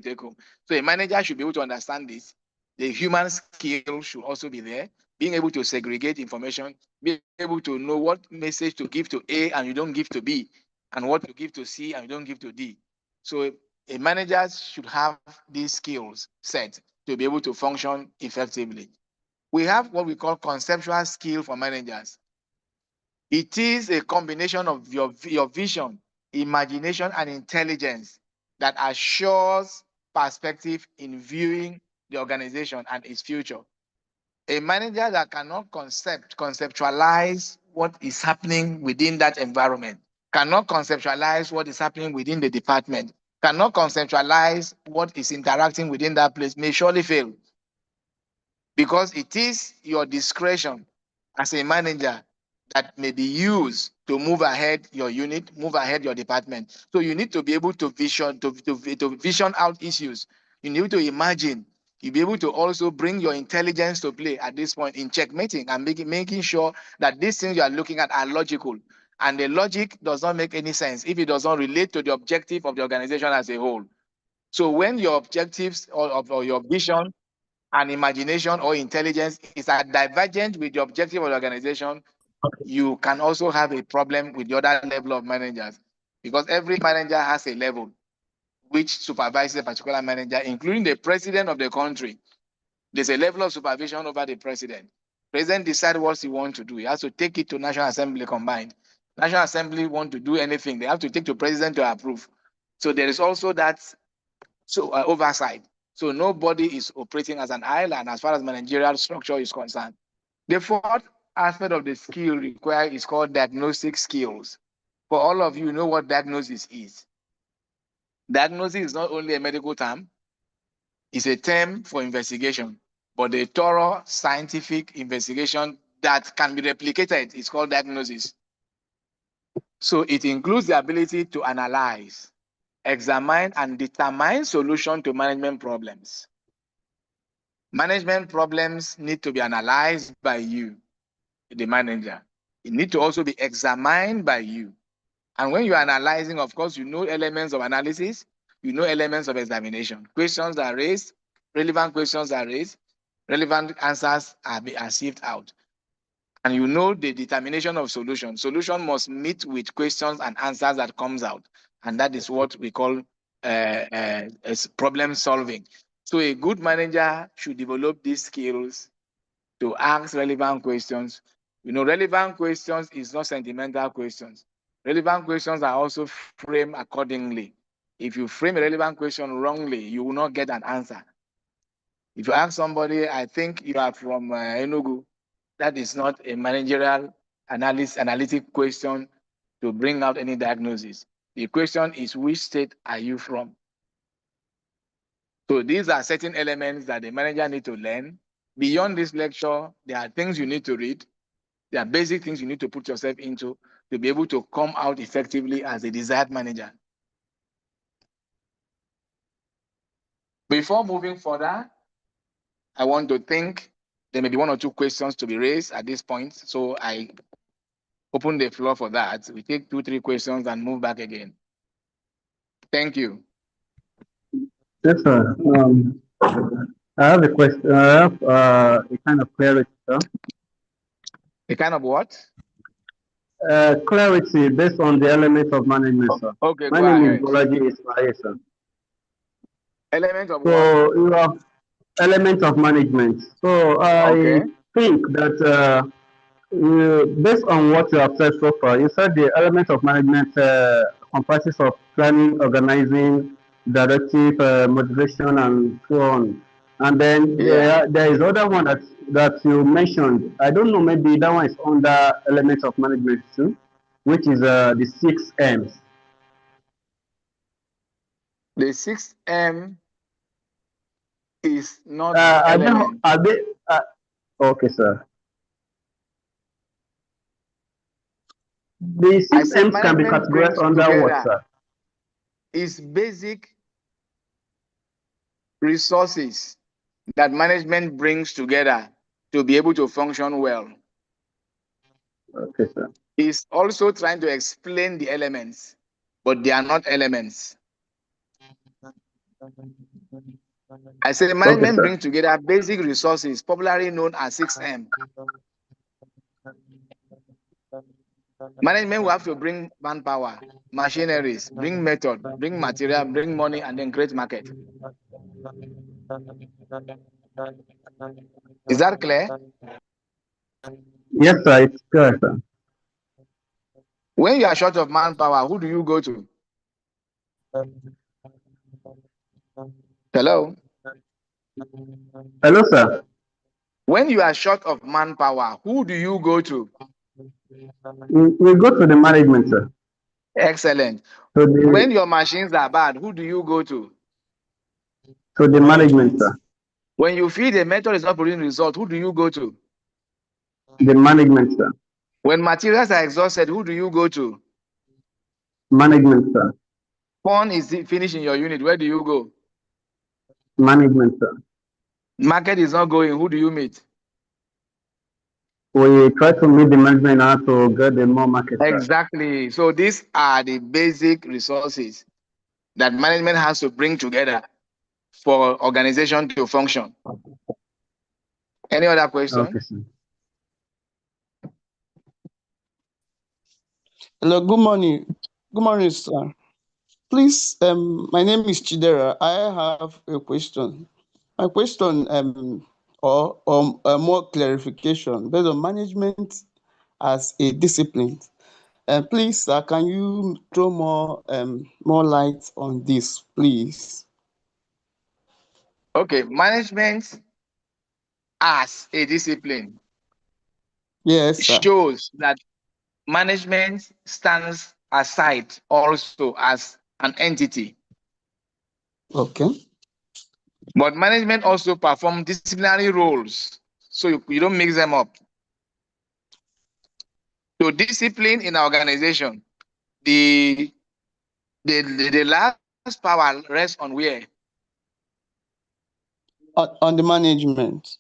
take home. So a manager should be able to understand this. The human skill should also be there, being able to segregate information, being able to know what message to give to A and you don't give to B, and what to give to C and you don't give to D. So a manager should have these skills set to be able to function effectively. We have what we call conceptual skill for managers. It is a combination of your vision, imagination, and intelligence that assures perspective in viewing the organization and its future. A manager that cannot conceptualize what is happening within that environment, cannot conceptualize what is happening within the department, cannot conceptualize what is interacting within that place, may surely fail. Because it is your discretion as a manager that may be used to move ahead your unit, move ahead your department. So you need to be able to vision out issues. You need to imagine. You'll be able to also bring your intelligence to play at this point in checkmating and making sure that these things you are looking at are logical. And the logic does not make any sense if it does not relate to the objective of the organization as a whole. So when your objectives or your vision and imagination or intelligence is divergent with the objective of the organization, you can also have a problem with the other level of managers, because every manager has a level which supervises a particular manager, including the president of the country. There's a level of supervision over the president. President decides what he wants to do. He has to take it to National Assembly combined. National Assembly want to do anything, they have to take to president to approve. So there is also that oversight. So nobody is operating as an island as far as managerial structure is concerned. The fourth aspect of the skill required is called diagnostic skills. For all of you know what diagnosis is. Diagnosis is not only a medical term, it's a term for investigation, but a thorough scientific investigation that can be replicated is called diagnosis. So it includes the ability to analyze, examine, and determine solution to management problems. Management problems need to be analyzed by you, the manager. It need to also be examined by you. And when you're analyzing, of course, you know elements of analysis, you know elements of examination. Questions are raised, relevant questions are raised, relevant answers are sieved out. And you know the determination of solution. Solution must meet with questions and answers that comes out. And that is what we call problem solving. So a good manager should develop these skills to ask relevant questions. You know, relevant questions is not sentimental questions. Relevant questions are also framed accordingly. If you frame a relevant question wrongly, you will not get an answer. If you ask somebody, I think you are from Enugu, that is not a managerial analytic question to bring out any diagnosis. The question is, which state are you from? So these are certain elements that the manager needs to learn. Beyond this lecture, there are things you need to read. There are basic things you need to put yourself into to be able to come out effectively as a desired manager. Before moving further, I want to think there may be one or two questions to be raised at this point. So I open the floor for that. We take 2-3 questions and move back again. Thank you. Yes, sir. I have a question. I have a kind of clarity, sir. A kind of what? Clarity based on the elements of management, sir. Okay, My name is Bolaji Ismail, sir. Element of so what? You have elements of management. So I think that based on what you have said so far, you said the elements of management comprises of planning, organizing, directive, motivation, and so on. And then there is other one that you mentioned. I don't know, maybe that one is under elements of management too, which is the 6 M's. The 6 M is not element. Okay, sir. The 6 M's can be categorized under what, sir? Is basic resources that management brings together to be able to function well. Okay, sir. Is also trying to explain the elements, but they are not elements. I say management brings together basic resources, popularly known as 6M. Management will have to bring manpower, machineries, bring method, bring material, bring money, and then create market. Is that clear? Yes, sir. It's clear, sir. When you are short of manpower, who do you go to? Hello? Hello, sir. When you are short of manpower, who do you go to? We go to the management, sir. Excellent. To When your machines are bad, who do you go to? the management, sir. When you feel the method is not producing results, who do you go to? The management, sir. When materials are exhausted, who do you go to? Management, sir. Fund is finished in your unit, where do you go? Management, sir. Market is not going, who do you meet? We try to meet the management now to get the more market, sir. Exactly. So these are the basic resources that management has to bring together for organization to function. Any other question? Okay, sir. Hello, good morning. Good morning, sir. Please, my name is Chidera. I have a question. My question, or more clarification based on management as a discipline. Please, sir, can you throw more light on this, please? Okay, management as a discipline, yes, sir, shows that management stands aside also as an entity. Okay. But management also perform disciplinary roles, so you don't mix them up. So discipline in our organization, the last power rests on where? On the management.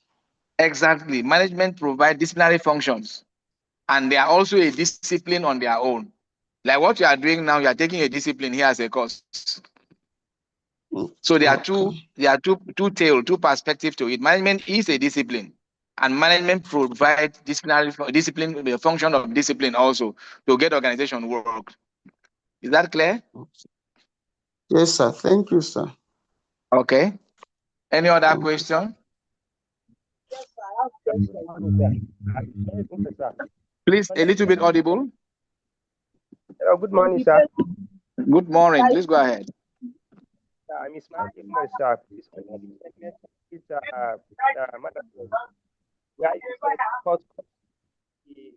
Exactly. Management provide disciplinary functions, and they are also a discipline on their own. Like what you are doing now, you are taking a discipline here as a course. So there are two perspectives to it. Management is a discipline, and management provides discipline, the function of discipline also to get organization work. Is that clear? Yes, sir. Thank you, sir. Okay. Any other question? Please, a little bit audible. Hello, good morning, sir. Good morning. Please go ahead. I'm Emaimo, sir. Please, where you said first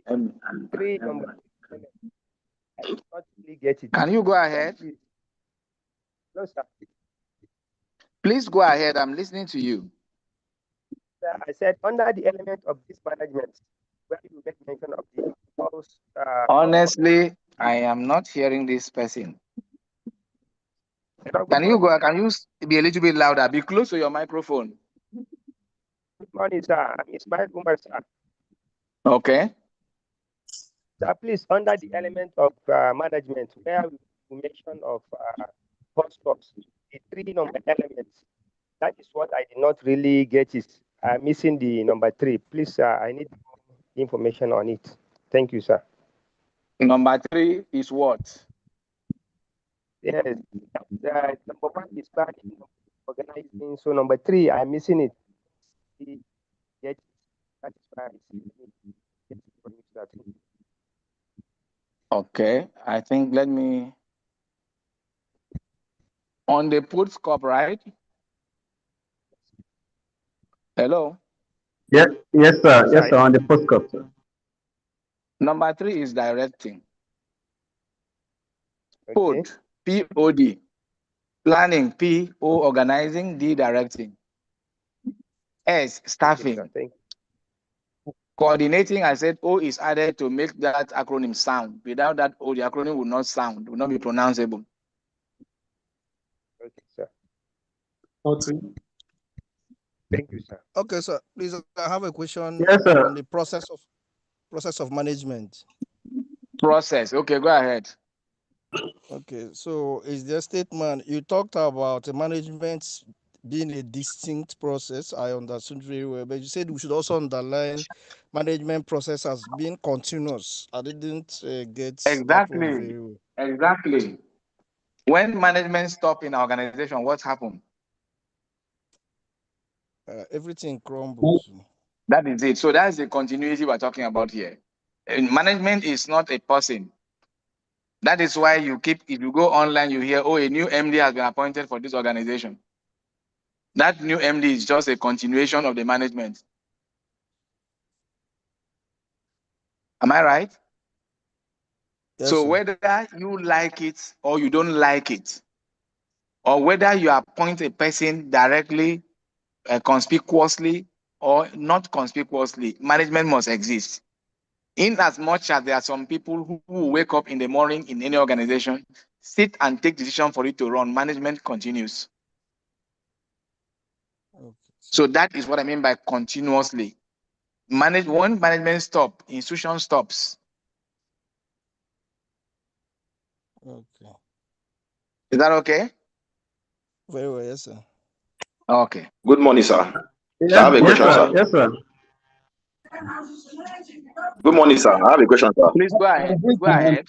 the 3 number. I did not really get it. Can you go ahead? No, sir. Please go ahead. I'm listening to you. Sir, I said under the element of this management, where you make mention of the house. Honestly, I am not hearing this person. Can you be a little bit louder? Be close to your microphone. Good morning, sir. It's my woman, sir. Okay. Sir, please, under the element of management, where we mention of hotspots, the 3 number elements, that is what I did not really get is missing the number 3. Please, sir, I need information on it. Thank you, sir. Number 3 is what? Yes, number 1 is planning, organizing. So number 3, I'm missing it. That is why Okay, I think let me on the put scope, right? Hello. Yes, sir. Yes, sir. On the post scope, sir. Number 3 is directing. Okay. Put POD. Planning, PO organizing, D directing. S staffing. Thank you. Coordinating, I said O is added to make that acronym sound. Without that O, the acronym would not sound, would not be pronounceable. Okay, sir. Okay. Thank you, sir. Okay, sir. Please, I have a question Yes, sir. on the process of management. Process. Okay, go ahead. Okay, so is the statement you talked about management being a distinct process? I understood very well, but you said we should also underline management process as being continuous. I didn't get that one Exactly. very well. Exactly. When management stop in an organization, what happened? Everything crumbles. That is it. So that's the continuity we're talking about here. Management is not a person. That is why if you go online, you hear, oh, a new MD has been appointed for this organization. That new MD is just a continuation of the management. Am I right? Yes, So sir. whether you like it or you don't like it, or whether you appoint a person directly, conspicuously, or not conspicuously, management must exist. In as much as there are some people who wake up in the morning in any organization, sit and take decision for it to run, management continues. Okay. So that is what I mean by continuously. When management stop, institution stops. Okay. Is that okay? Very well, yes, sir. Okay. Good morning, sir. Yes, So I have a yes, question, sir. sir. Yes, sir. Good morning, sir. I have a question, sir. Please go ahead. Go ahead.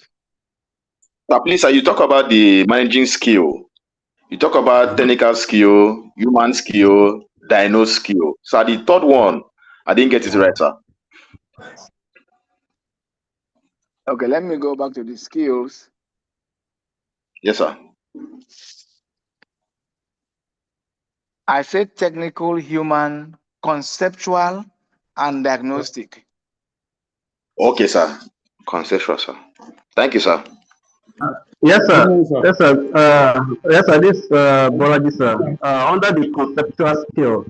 Sir, please, sir, you talk about the managing skill. You talk about technical skill, human skill, diagnose skill. So the third one, I didn't get it right, sir. Okay, let me go back to the skills. Yes, sir. I said technical, human, conceptual, and diagnostic. Okay, sir. Conceptual, sir. Thank you, sir. Yes, Good sir. morning, sir. Yes, sir. Yes, sir. This Bolaji, sir. Under the conceptual skill,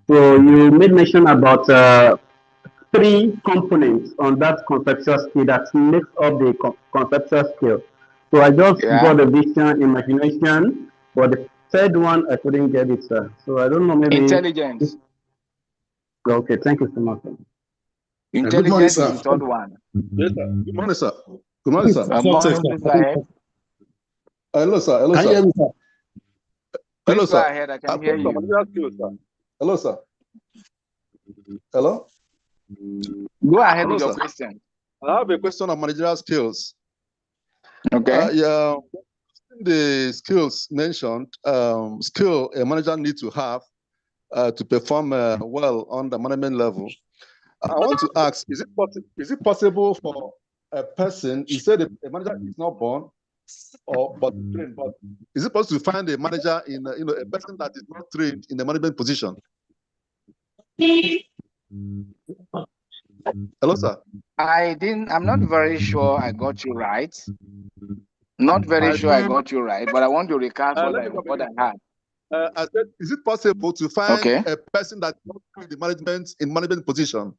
so you made mention about three components on that conceptual skill that makes up the conceptual skill. So I just Yeah. got the vision, imagination, but the third one I couldn't get it, sir. So I don't know, maybe. Intelligence. Okay, thank you so much, sir. Good morning, Intelligence is sir. the third one. Yes, sir. Good morning, sir. Good morning, sir. Good morning. Please go ahead. Hello, sir. Hello, Can sir. you hear me, sir? Please Hello, go sir. ahead. I can hear I've got some you. managerial skills, sir. Hello, sir. Hello? Go ahead Hello, with your sir. question. I have a question on managerial skills. Okay. Yeah, the skills mentioned, skill a manager needs to have to perform well on the management level. I want to ask, is it possible for a person, you said a manager is not born but trained, but is it possible to find a manager in a person that is not trained in the management position? Hello, sir. I'm not very sure I got you right. Not very sure I got you right, but I want to recap what I had. I said, is it possible to find Okay. a person that's not in the management position?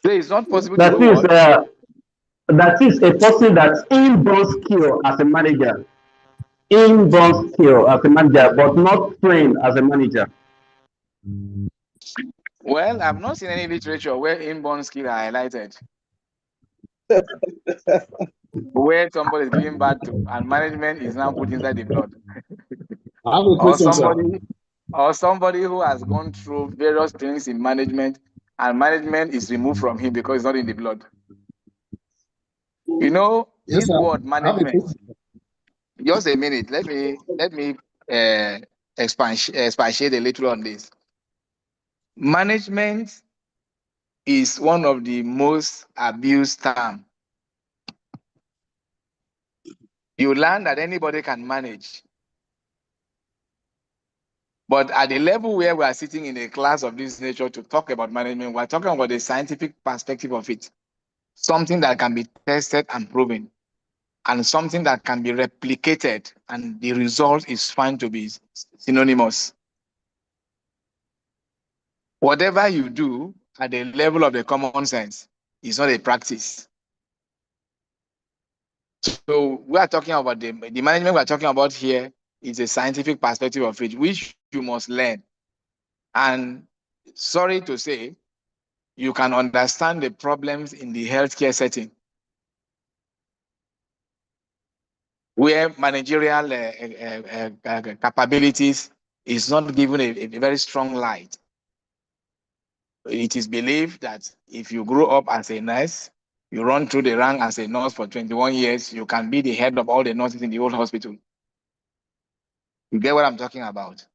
So it's not possible to That do is, what? that is a person that's inborn skill as a manager, inborn skill as a manager, but not trained as a manager. Well, I've not seen any literature where inborn skill are highlighted. Where somebody is giving birth to and management is now put inside the blood. I have a question, sir. Or somebody who has gone through various things in management and management is removed from him because it's not in the blood. You know, Yes, this sir. word I have a management. question. Just a minute. Let me expatiate a little on this. Management is one of the most abused terms. You learn that anybody can manage. But at the level where we are sitting in a class of this nature to talk about management, we're talking about the scientific perspective of it. Something that can be tested and proven, and something that can be replicated, and the result is found to be synonymous. Whatever you do at the level of the common sense is not a practice. So we are talking about the management we are talking about here is a scientific perspective of it, which you must learn. And sorry to say, you can understand the problems in the healthcare setting where managerial capabilities is not given a very strong light. It is believed that if you grow up as a nurse, you run through the rank as a nurse for 21 years, you can be the head of all the nurses in the whole hospital. You get what I'm talking about?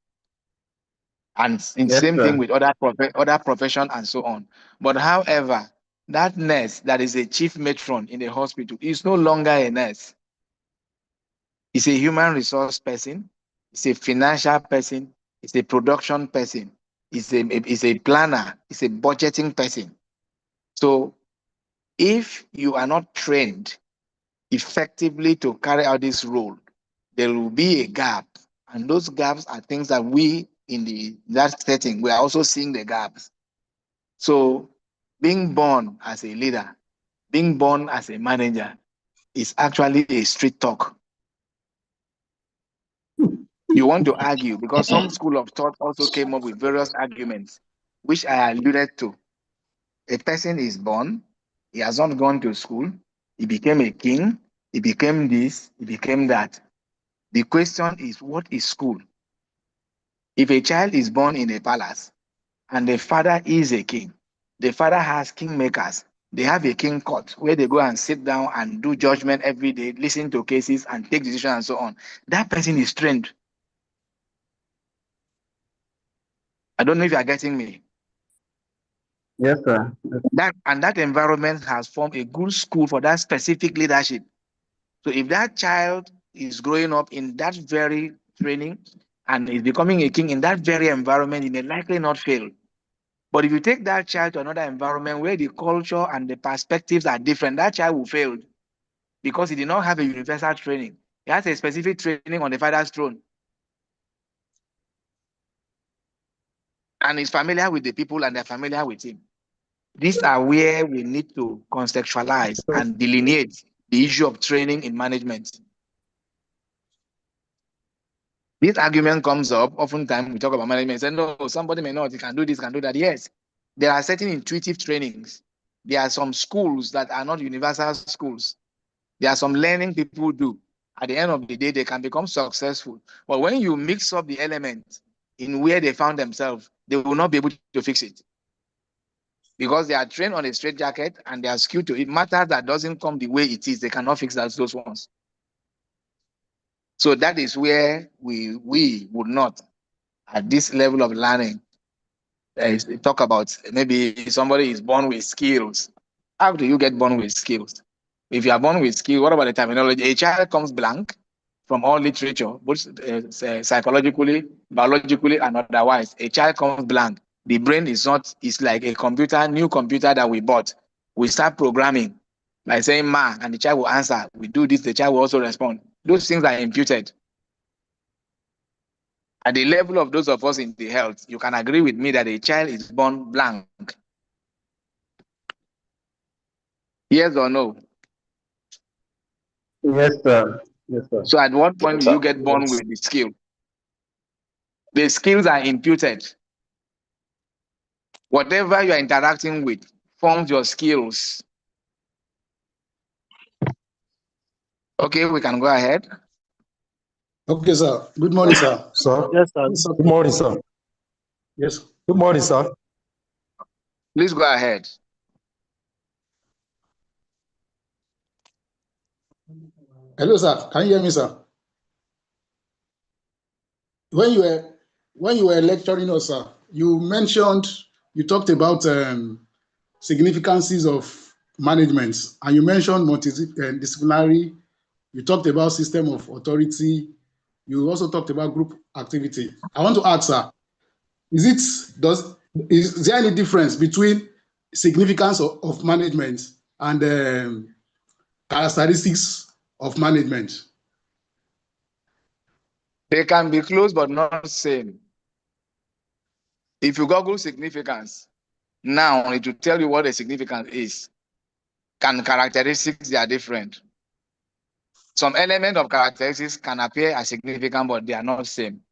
And Yes, same sir. thing with other profession and so on. But however, that nurse that is a chief matron in the hospital is no longer a nurse. It's a human resource person. It's a financial person. It's a production person. It's a planner. It's a budgeting person. So if you are not trained effectively to carry out this role, there will be a gap. And those gaps are things that we in that setting, we are also seeing the gaps. So being born as a leader, being born as a manager is actually a street talk. You want to argue because some school of thought also came up with various arguments, which I alluded to. A person is born, he has not gone to school, he became a king, he became this, he became that. The question is, what is school? If a child is born in a palace and the father is a king, the father has kingmakers, they have a king court where they go and sit down and do judgment every day, listen to cases and take decisions and so on. That person is trained. I don't know if you are getting me. Yes, sir. That environment has formed a good school for that specific leadership. So if that child is growing up in that very training and is becoming a king in that very environment, he may likely not fail. But if you take that child to another environment where the culture and the perspectives are different, that child will fail because he did not have a universal training. He has a specific training on the father's throne. And he's familiar with the people and they're familiar with him. These are where we need to contextualize and delineate the issue of training in management. This argument comes up, oftentimes we talk about management, say, no, somebody may not, he can do this, can do that. Yes, there are certain intuitive trainings. There are some schools that are not universal schools. There are some learning people do. At the end of the day, they can become successful. But when you mix up the elements in where they found themselves, they will not be able to fix it. Because they are trained on a straitjacket and they are skewed to it. Matters that doesn't come the way it is, they cannot fix those ones. So that is where we would not, at this level of learning, talk about maybe somebody is born with skills. How do you get born with skills? If you are born with skills, what about the terminology? A child comes blank from all literature, both psychologically, biologically, and otherwise. A child comes blank. The brain is not, it's like a computer, new computer that we bought. We start programming by saying ma, and the child will answer. We do this, the child will also respond. Those things are imputed. At the level of those of us in the health, you can agree with me that a child is born blank. Yes or no? Yes, sir. Yes, sir. So at what point do you get born with the skill? The skills are imputed. Whatever you are interacting with forms your skills. Okay, we can go ahead. Okay, sir. Good morning, sir. Sir? Yes, sir. Good morning, sir. Yes. Good morning, sir. Please go ahead. Hello, sir. Can you hear me, sir? When you were lecturing us, sir, you talked about significances of management, and you mentioned multidisciplinary. You talked about system of authority. You also talked about group activity. I want to ask, sir, is there any difference between significance of management and characteristics of management? They can be close but not the same. If you Google significance, now it will tell you what a significance is. Can characteristics, they are different. Some element of characteristics can appear as significant, but they are not the same.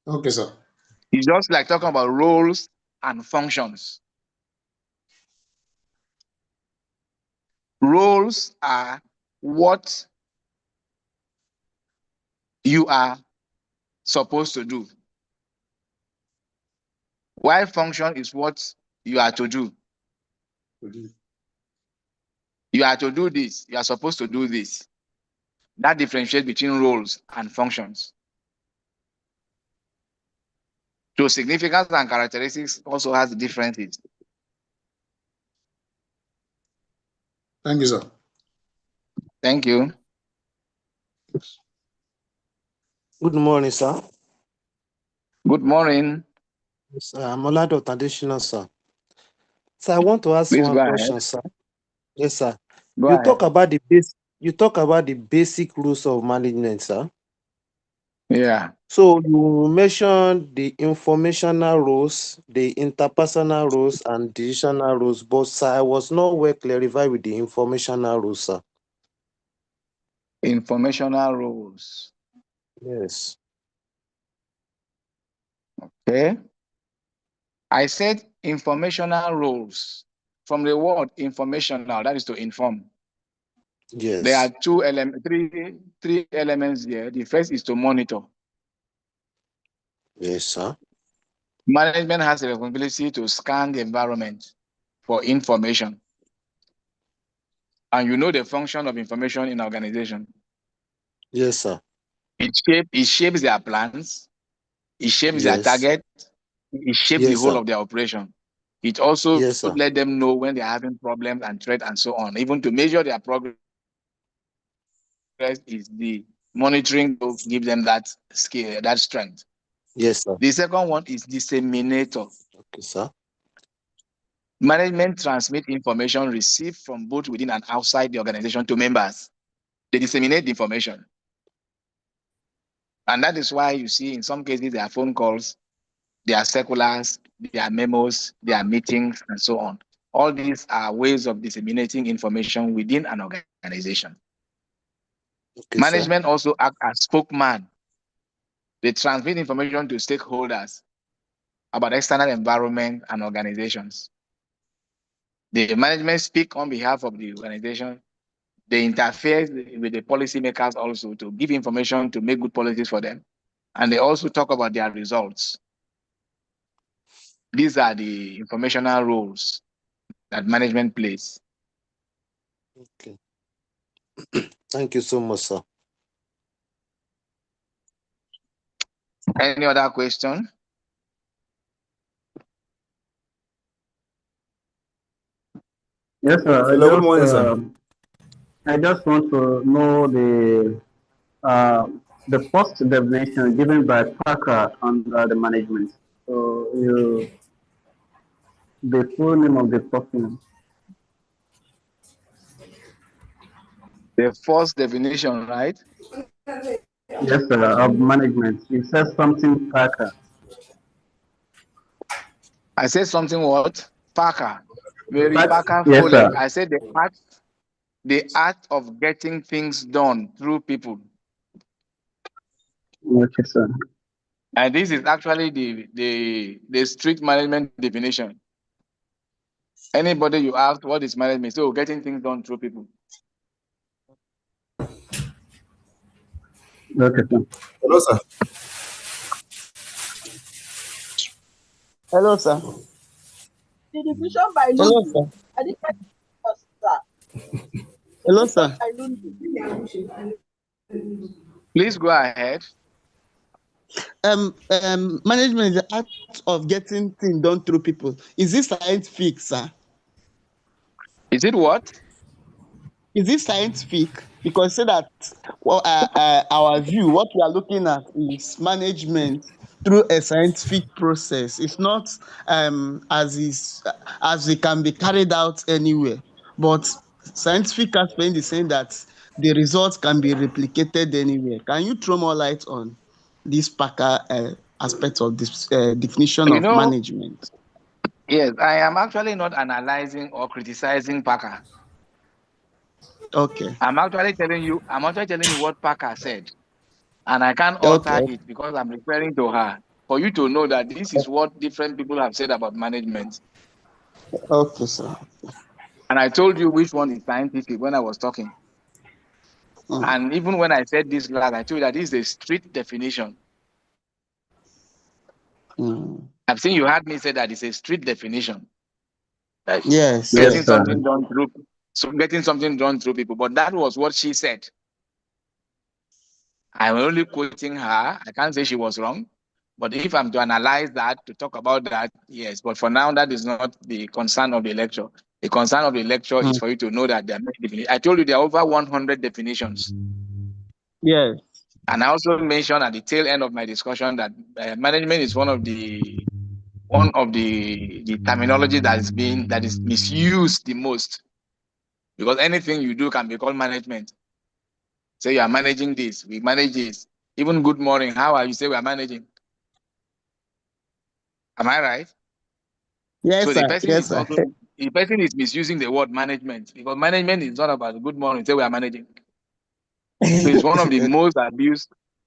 Okay, sir. It's just like talking about roles and functions. Roles are what you are supposed to do, while function is what you are to do. You are to do this. You are supposed to do this. That differentiates between roles and functions. So significance and characteristics also has differences. Thank you, sir. Thank you. Good morning, sir. Good morning. I'm Olado Traditional, sir. So I want to ask Please one go question, ahead. sir. Yes, sir. Go You ahead. talk about the basic rules of management, sir. Yeah. So you mentioned the informational rules, the interpersonal rules, and decisional rules, but sir, I was not well clarified with the informational rules, sir. Informational rules. Yes. Okay. I said informational rules. From the word informational, that is to inform. Yes. There are three elements here. The first is to monitor. Yes, sir. Management has a responsibility to scan the environment for information. And you know the function of information in organization. Yes, sir. It shapes their plans. It shapes their Yes. target. It shapes the Yes, whole sir. of their operation. It also Yes, sir. let them know when they're having problems and threats and so on. Even to measure their progress is the monitoring to give them that skill, that strength. Yes, sir. The second one is disseminator. Okay, sir. Management transmit information received from both within and outside the organization to members. They disseminate the information. And that is why you see in some cases there are phone calls, there are circulars, there are memos, there are meetings, and so on. All these are ways of disseminating information within an organization. Okay, Management sir. also act as spokesman. They transmit information to stakeholders about external environment and organizations. The management speak on behalf of the organization. They interfere with the policymakers also to give information to make good policies for them. And they also talk about their results. These are the informational roles that management plays. Okay. Thank you so much, sir. Any other question? Yes, sir. Hello, good morning, sir. I just want to know the first definition given by Parker under the management. So the full name of the person. The first definition, right? Yes, sir, of management. It says something Parker. I said something what? Parker. Mary Parker Yes, Foley. sir. I said the art of getting things done through people. Okay, sir. And this is actually the strict management definition. Anybody you ask what is management, so getting things done through people. Okay, sir. Hello, sir. Hello, sir. The division by Hello, Lulu. sir. I didn't sir. Hello, sir. Please go ahead. Management is the art of getting things done through people. Is this scientific, sir? Is it what? Is this scientific? Because say that our view, what we are looking at is management through a scientific process. It's not as it can be carried out anywhere. But scientific aspect is saying that the results can be replicated anywhere. Can you throw more light on this Parker aspect of this definition You of know, management? yes, I am actually not analyzing or criticizing Parker. Okay. I'm actually telling you what Parker said. And I can't alter Okay. it because I'm referring to her. For you to know that this is what different people have said about management. Okay, sir. And I told you which one is scientific when I was talking. And even when I said this last, I told you that this is a strict definition. I've seen you heard me say that it's a strict definition. Yes. Getting something done through, so getting something done through people. But that was what she said. I'm only quoting her. I can't say she was wrong. But if I'm to analyze that, to talk about that, yes. But for now, that is not the concern of the lecture. The concern of the lecture is for you to know that there are many definitions. I told you there are over 100 definitions. Yes. And I also mentioned at the tail end of my discussion that management is one of the terminology that is misused the most, because anything you do can be called management. Say you are managing this, we manage this. Even good morning, how are you? Say we are managing. Am I right? Yes, so sir. The person is misusing the word management, because management is not about good morning. Say we are managing. So it's one of the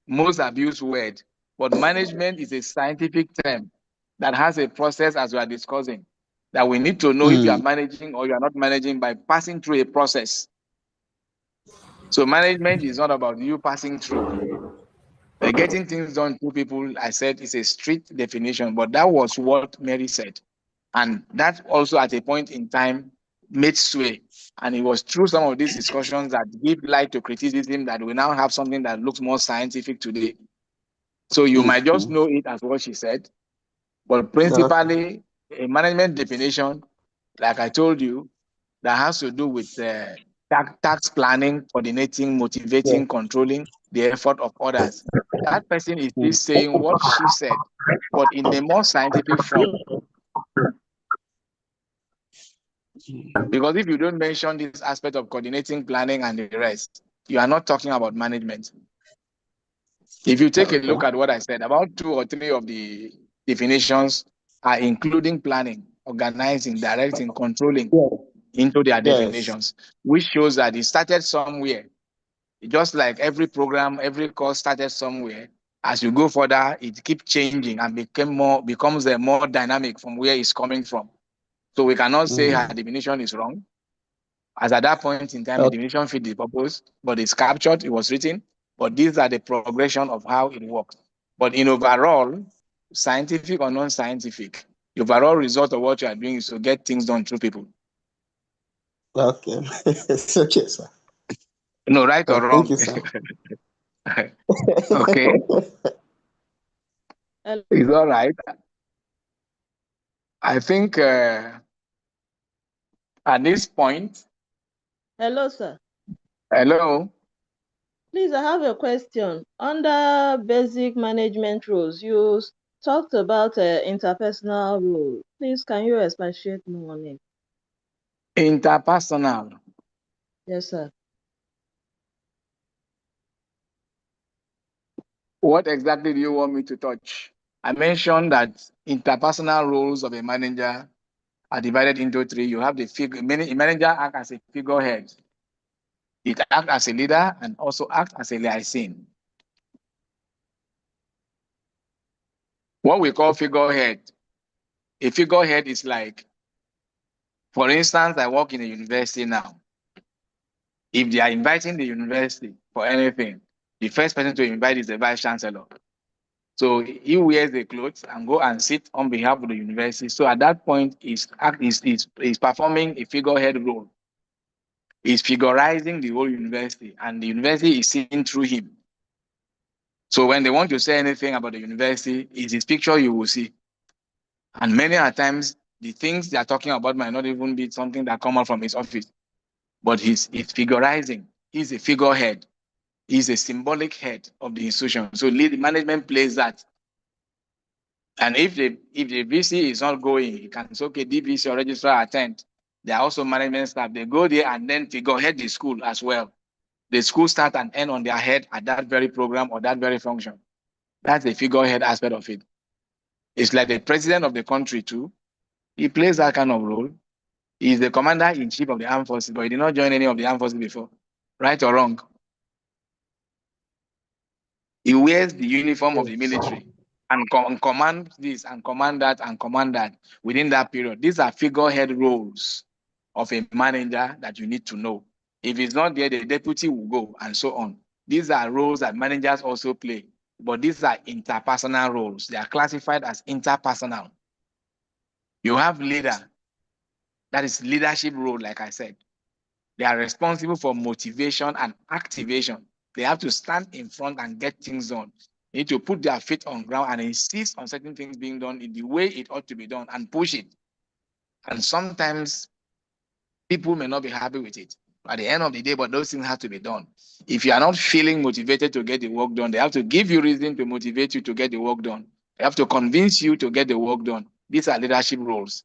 most abused word. But management is a scientific term that has a process, as we are discussing, that we need to know if you are managing or you are not managing by passing through a process. So management is not about you passing through. Getting things done through people, I said, is a strict definition, but that was what Mary said. And that also at a point in time made sway. And it was through some of these discussions that give light to criticism that we now have something that looks more scientific today. So you might just know it as what she said, but principally a management definition, like I told you, that has to do with task planning, coordinating, motivating, controlling the effort of others. That person is still saying what she said, but in a more scientific form. Because if you don't mention this aspect of coordinating, planning, and the rest, you are not talking about management. If you take a look at what I said, about 2 or 3 of the definitions are including planning, organizing, directing, controlling into their definitions, which shows that it started somewhere. Just like every program, every course started somewhere. As you go further, it keeps changing and becomes more dynamic from where it's coming from. So we cannot say her definition is wrong. As at that point in time, the definition fit the purpose, but it's captured, it was written, but these are the progression of how it works. But in overall, scientific or non-scientific, the overall result of what you are doing is to get things done through people. Okay. It's okay, sir. No, right or wrong? Thank you, sir. Okay. It's all right. I think at this point. Hello, sir. Hello. Please, I have a question. Under basic management rules, you talked about interpersonal rule. Please, can you expatiate more on it? Interpersonal. Yes, sir. What exactly do you want me to touch? I mentioned that interpersonal roles of a manager are divided into 3. You have the manager act as a figurehead. It acts as a leader and also acts as a liaison. What we call figurehead. A figurehead is like, for instance, I work in a university now. If they are inviting the university for anything, the first person to invite is the vice chancellor. So he wears the clothes and go and sit on behalf of the university. So at that point, he's performing a figurehead role. He's figurizing the whole university, and the university is seen through him. So when they want to say anything about the university, it's his picture you will see. And many a times, the things they are talking about might not even be something that come out from his office. But he's figurizing. He's a figurehead. He's a symbolic head of the institution. So management plays that. And if the VC is not going, he can say, okay, DVC or registrar attend. They are also management staff. They go there and then figurehead the school as well. The school start and end on their head at that very program or that very function. That's the figurehead aspect of it. It's like the president of the country too. He plays that kind of role. He's the commander-in-chief of the armed forces, but he did not join any of the armed forces before. Right or wrong? He wears the uniform of the military and command this and command that and command that within that period. These are figurehead roles of a manager that you need to know. If it's not there, the deputy will go, and so on. These are roles that managers also play, but these are interpersonal roles. They are classified as interpersonal. You have leader, that is leadership role, like I said. They are responsible for motivation and activation. They have to stand in front and get things done. They need to put their feet on ground and insist on certain things being done in the way it ought to be done and push it. And sometimes people may not be happy with it at the end of the day, but those things have to be done. If you are not feeling motivated to get the work done, they have to give you reason to motivate you to get the work done. They have to convince you to get the work done. These are leadership roles.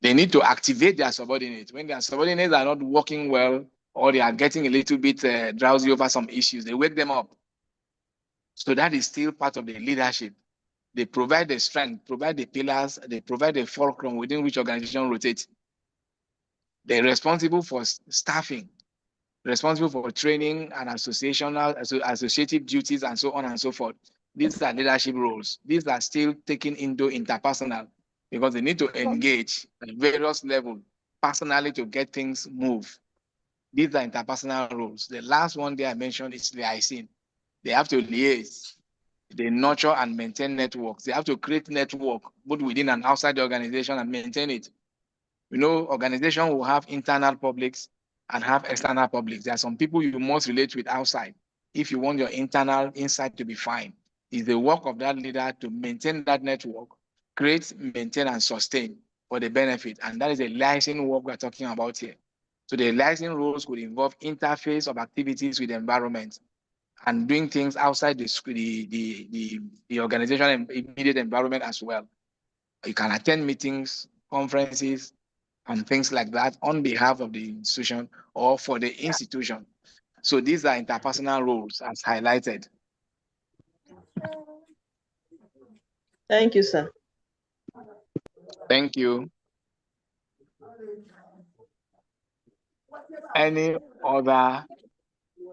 They need to activate their subordinates. When their subordinates are not working well, or they are getting a little bit drowsy over some issues, they wake them up. So that is still part of the leadership. They provide the strength, provide the pillars, they provide the fulcrum within which organization rotates. They're responsible for staffing, responsible for training and associative duties, and so on and so forth. These are leadership roles. These are still taken into interpersonal because they need to engage at various levels personally to get things move. These are interpersonal roles. The last one there I mentioned is liaison. They have to liaise. They nurture and maintain networks. They have to create network both within and outside the organization and maintain it. You know, organization will have internal publics and have external publics. There are some people you must relate with outside. If you want your internal inside to be fine, it's the work of that leader to maintain that network, create, maintain, and sustain for the benefit. And that is a licensing work we're talking about here. So the licensing roles could involve interface of activities with the environment and doing things outside the organization and immediate environment as well. You can attend meetings, conferences, and things like that on behalf of the institution or for the institution. So these are interpersonal roles as highlighted. Thank you, sir. Thank you. Any other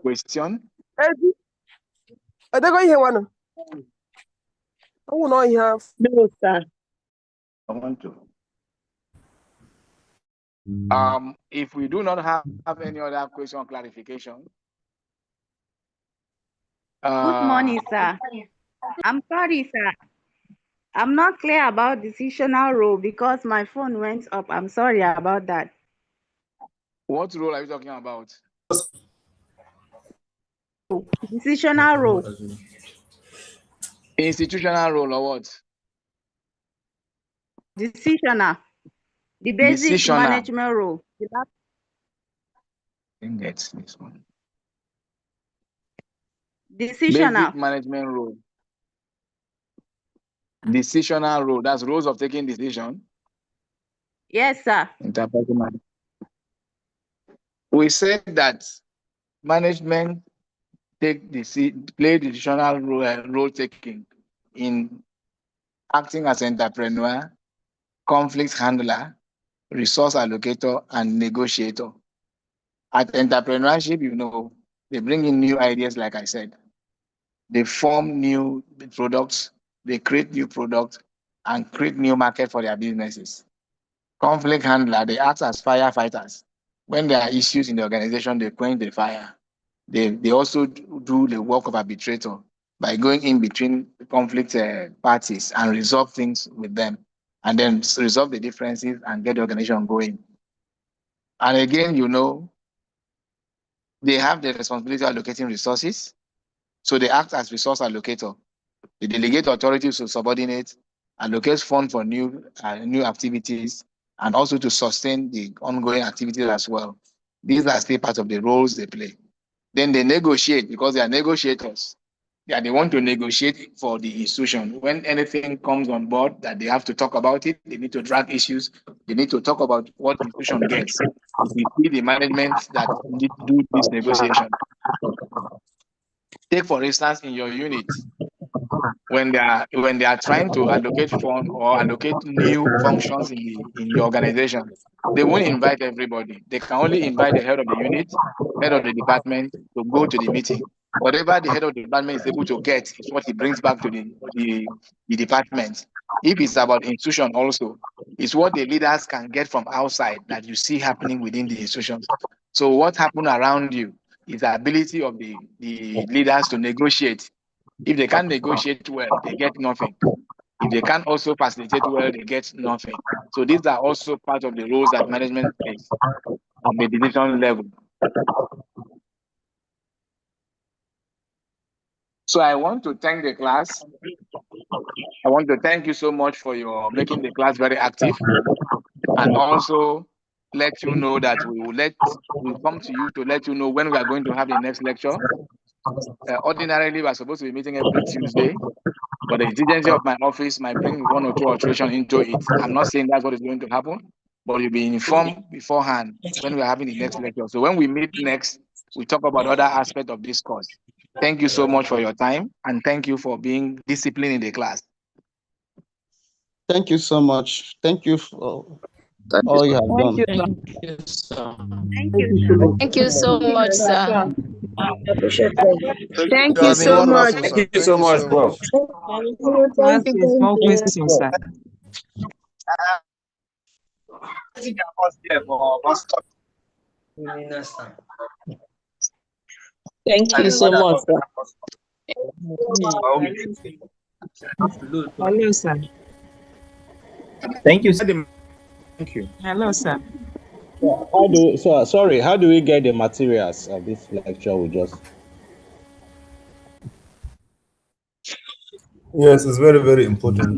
question? No, sir. I want to. If we do not have any other question or clarification. Good morning, sir. I'm sorry, sir. I'm not clear about decisional role because my phone went up. I'm sorry about that. What role are you talking about? Decisional role. Institutional role or what? Decisional. The basic Decisional. management role. I think that's this one. Decisional. Basic management role. Decisional role. That's roles of taking decision. Yes, sir. Interpersonal. We said that management play decisional role taking in acting as entrepreneur, conflict handler, resource allocator, and negotiator. At entrepreneurship, you know, they bring in new ideas, like I said. They form new products, they create new products, and create new market for their businesses. Conflict handler, they act as firefighters. When there are issues in the organization, they quench the fire. They also do the work of arbitrator by going in between conflict parties and resolve things with them, and then resolve the differences and get the organization going. And again, you know, they have the responsibility of allocating resources. So they act as resource allocator. They delegate authority to subordinates, allocate funds for new activities, and also to sustain the ongoing activities as well. These are still part of the roles they play. Then they negotiate because they are negotiators. They want to negotiate for the institution. When anything comes on board that they have to talk about it, they need to drag issues. They need to talk about what the institution gets. It will be the management that need to do this negotiation. Take, for instance, in your unit, when they are trying to allocate funds or allocate new functions in your organization, they won't invite everybody. They can only invite the head of the unit, head of the department to go to the meeting. Whatever the head of the department is able to get is what he brings back to the department. If it's about institution also, it's what the leaders can get from outside that you see happening within the institutions. So what happened around you is the ability of the leaders to negotiate. If they can't negotiate well, they get nothing. If they can't also facilitate well, they get nothing. So these are also part of the roles that management plays on the decision level. So I want to thank the class. I want to thank you so much for your making the class very active, and also let you know that we'll come to you to let you know when we are going to have the next lecture. Ordinarily, we are supposed to be meeting every Tuesday, but the exigency of my office might bring one or two alterations into it. I'm not saying that's what is going to happen, but you'll be informed beforehand when we're having the next lecture. So when we meet next, we talk about other aspects of this course. Thank you so much for your time, and thank you for being disciplined in the class. Thank you so much. Thank you for all you have done. Thank you, sir. Thank you so much, sir. Thank you so much. Thank you so much, Prof. Thank you. Small question, sir. Thank you so much, sir. Hello, sir. Thank you. Thank you. Hello, sir. How do we get the materials of this lecture? Yes, it's very, very important.